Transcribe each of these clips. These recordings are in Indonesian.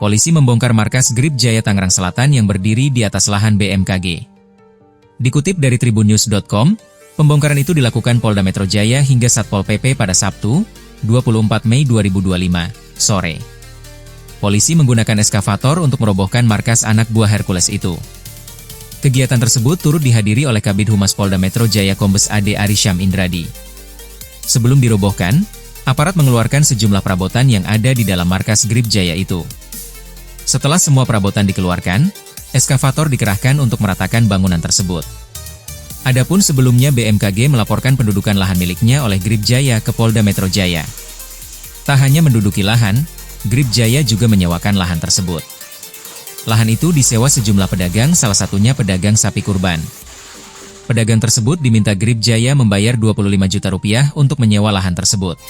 Polisi membongkar markas Grip Jaya Tangerang Selatan yang berdiri di atas lahan BMKG. Dikutip dari tribunnews.com, pembongkaran itu dilakukan Polda Metro Jaya hingga Satpol PP pada Sabtu, 24 Mei 2025, sore. Polisi menggunakan eskavator untuk merobohkan markas anak buah Hercules itu. Kegiatan tersebut turut dihadiri oleh Kabid Humas Polda Metro Jaya Kombes AD Arisyam Indradi. Sebelum dirobohkan, aparat mengeluarkan sejumlah perabotan yang ada di dalam markas Grip Jaya itu. Setelah semua perabotan dikeluarkan, eskavator dikerahkan untuk meratakan bangunan tersebut. Adapun sebelumnya BMKG melaporkan pendudukan lahan miliknya oleh Grip Jaya ke Polda Metro Jaya. Tak hanya menduduki lahan, Grip Jaya juga menyewakan lahan tersebut. Lahan itu disewa sejumlah pedagang, salah satunya pedagang sapi kurban. Pedagang tersebut diminta Grip Jaya membayar Rp25 juta untuk menyewa lahan tersebut.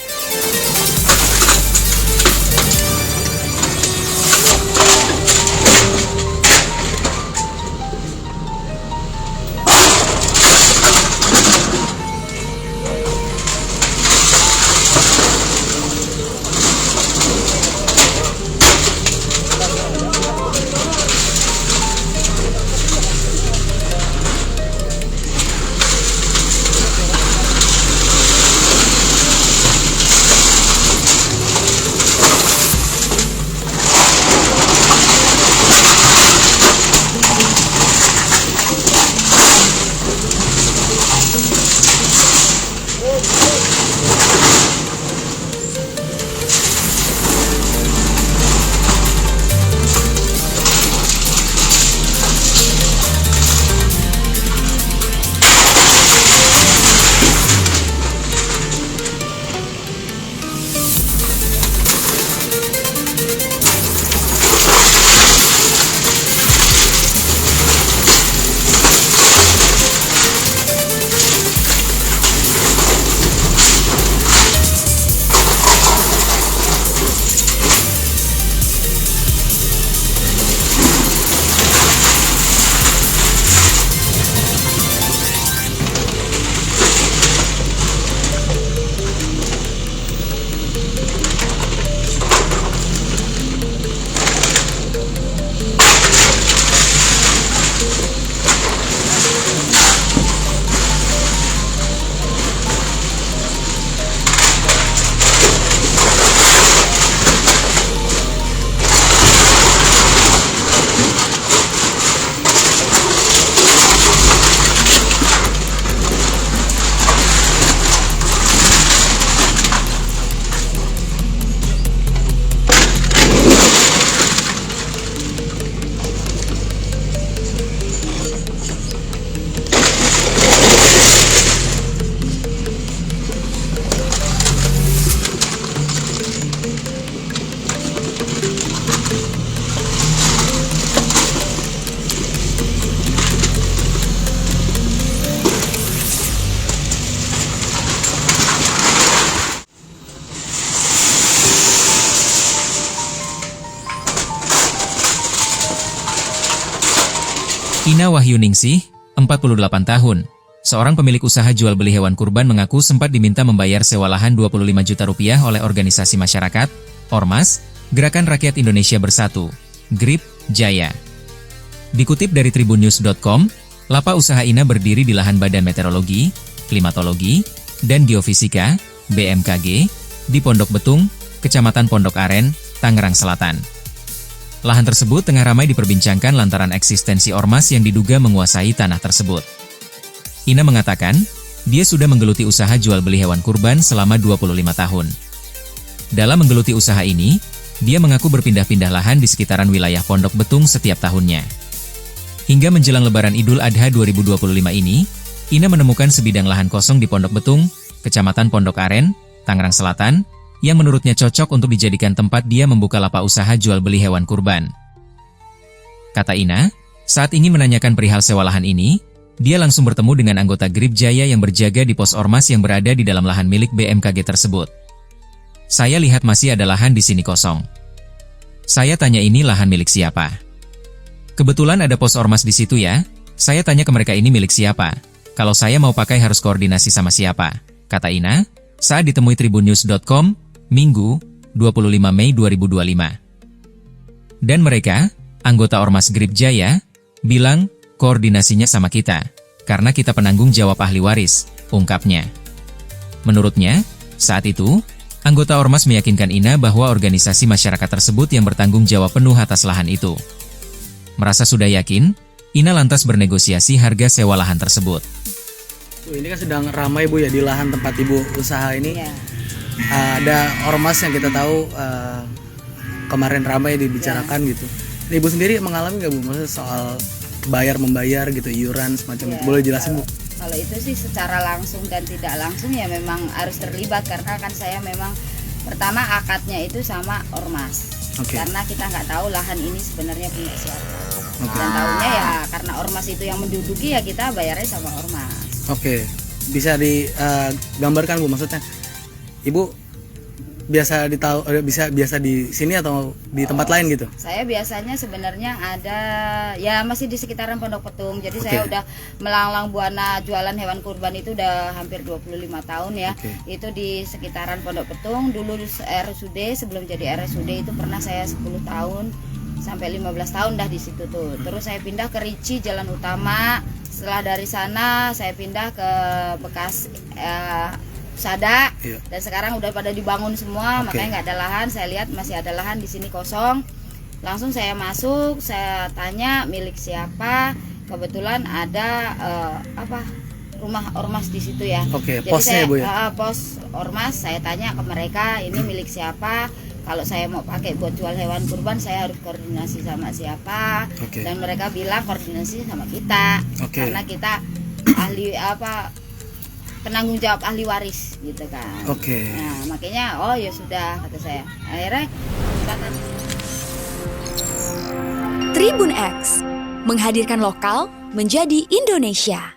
Ina Wahyuningsih, 48 tahun, seorang pemilik usaha jual beli hewan kurban mengaku sempat diminta membayar sewa lahan Rp25 juta oleh organisasi masyarakat, Ormas, Gerakan Rakyat Indonesia Bersatu, Grip Jaya. Dikutip dari tribunnews.com, lapak usaha Ina berdiri di lahan Badan Meteorologi, Klimatologi, dan Geofisika, BMKG, di Pondok Betung, Kecamatan Pondok Aren, Tangerang Selatan. Lahan tersebut tengah ramai diperbincangkan lantaran eksistensi ormas yang diduga menguasai tanah tersebut. Ina mengatakan, dia sudah menggeluti usaha jual beli hewan kurban selama 25 tahun. Dalam menggeluti usaha ini, dia mengaku berpindah-pindah lahan di sekitaran wilayah Pondok Betung setiap tahunnya. Hingga menjelang Lebaran Idul Adha 2025 ini, Ina menemukan sebidang lahan kosong di Pondok Betung, Kecamatan Pondok Aren, Tangerang Selatan, yang menurutnya cocok untuk dijadikan tempat dia membuka lapak usaha jual beli hewan kurban. Kata Ina, saat ingin menanyakan perihal sewa lahan ini, dia langsung bertemu dengan anggota Grip Jaya yang berjaga di pos ormas yang berada di dalam lahan milik BMKG tersebut. Saya lihat masih ada lahan di sini kosong. Saya tanya, ini lahan milik siapa? Kebetulan ada pos ormas di situ ya, saya tanya ke mereka, ini milik siapa? Kalau saya mau pakai harus koordinasi sama siapa? Kata Ina, saat ditemui tribunnews.com, Minggu, 25 Mei 2025. Dan mereka, anggota Ormas Grip Jaya, bilang koordinasinya sama kita, karena kita penanggung jawab ahli waris, ungkapnya. Menurutnya, saat itu, anggota Ormas meyakinkan Ina bahwa organisasi masyarakat tersebut yang bertanggung jawab penuh atas lahan itu. Merasa sudah yakin, Ina lantas bernegosiasi harga sewa lahan tersebut. Ini kan sedang ramai Bu ya di lahan tempat Ibu usaha ini. Ya. Ada ormas yang kita tahu kemarin ramai dibicarakan gitu. Ibu sendiri mengalami nggak Bu, maksudnya soal bayar-membayar gitu, iuran semacam itu? Boleh jelasin Bu? Kalau itu sih secara langsung dan tidak langsung ya memang harus terlibat, karena kan saya memang pertama akadnya itu sama ormas. Karena kita nggak tahu lahan ini sebenarnya punya siapa. Dan tahunya ya karena ormas itu yang menduduki ya kita bayarnya sama ormas. Bisa digambarkan Bu, maksudnya Ibu biasa biasa di sini atau di tempat lain gitu? Saya biasanya sebenarnya ada ya masih di sekitaran Pondok Petung. Jadi saya udah melanglang buana jualan hewan kurban itu udah hampir 25 tahun ya. Itu di sekitaran Pondok Petung. Dulu RSUD, sebelum jadi RSUD itu pernah saya 10 tahun sampai 15 tahun dah di situ tuh. Terus saya pindah ke Rici Jalan Utama. Setelah dari sana saya pindah ke bekas Sada, dan sekarang udah pada dibangun semua, makanya nggak ada lahan. Saya lihat masih ada lahan di sini kosong. Langsung saya masuk, saya tanya milik siapa. Kebetulan ada rumah ormas di situ ya. Jadi posnya saya, Bu ya? Pos ormas, saya tanya ke mereka ini milik siapa. Kalau saya mau pakai buat jual hewan kurban, saya harus koordinasi sama siapa. Dan mereka bilang koordinasi sama kita, karena kita ahli penanggung jawab ahli waris gitu kan. Nah makanya oh ya sudah kata saya. Akhirnya Tribun X menghadirkan lokal menjadi Indonesia.